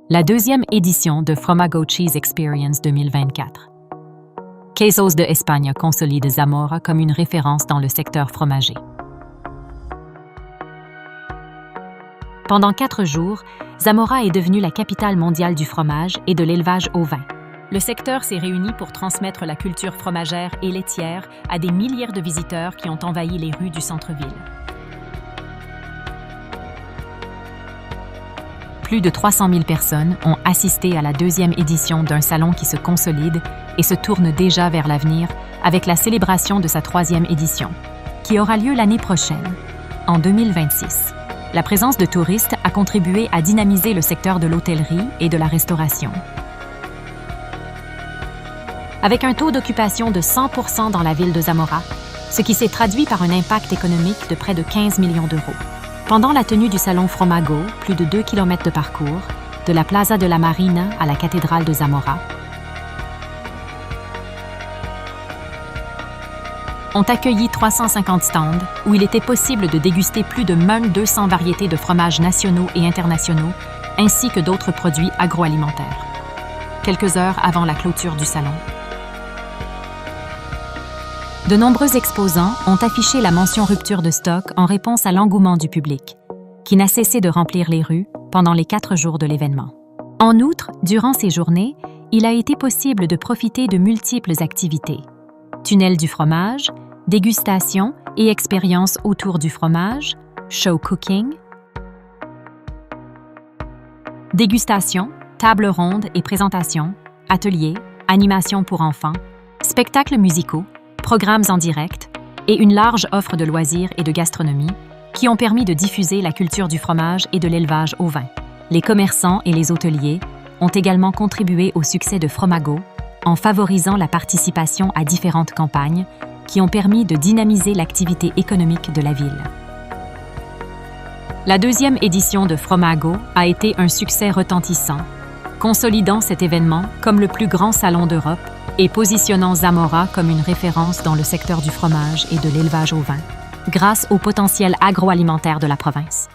la deuxième édition de Fromago Cheese Experience 2024. Quesos de Espagne consolide Zamora comme une référence dans le secteur fromager. Pendant 4 jours, Zamora est devenue la capitale mondiale du fromage et de l'élevage ovin. Le secteur s'est réuni pour transmettre la culture fromagère et laitière à des milliers de visiteurs qui ont envahi les rues du centre-ville. Plus de 300 000 personnes ont assisté à la deuxième édition d'un salon qui se consolide et se tourne déjà vers l'avenir avec la célébration de sa 3e édition, qui aura lieu l'année prochaine, en 2026. La présence de touristes a contribué à dynamiser le secteur de l'hôtellerie et de la restauration. Avec un taux d'occupation de 100% dans la ville de Zamora, ce qui s'est traduit par un impact économique de près de 15 millions d'euros. Pendant la tenue du salon Fromago, plus de 2 km de parcours, de la Plaza de la Marina à la cathédrale de Zamora, ont accueilli 350 stands où il était possible de déguster plus de 200 variétés de fromages nationaux et internationaux, ainsi que d'autres produits agroalimentaires. Quelques heures avant la clôture du salon, de nombreux exposants ont affiché la mention rupture de stock en réponse à l'engouement du public, qui n'a cessé de remplir les rues pendant les 4 jours de l'événement. En outre, durant ces journées, il a été possible de profiter de multiples activités. Tunnel du fromage, dégustation et expériences autour du fromage, show cooking, dégustation, table ronde et présentation, ateliers, animations pour enfants, spectacles musicaux, programmes en direct et une large offre de loisirs et de gastronomie qui ont permis de diffuser la culture du fromage et de l'élevage au vin. Les commerçants et les hôteliers ont également contribué au succès de Fromago en favorisant la participation à différentes campagnes qui ont permis de dynamiser l'activité économique de la ville. La 2e édition de Fromago a été un succès retentissant, consolidant cet événement comme le plus grand salon d'Europe et positionnant Zamora comme une référence dans le secteur du fromage et de l'élevage au vin, grâce au potentiel agroalimentaire de la province.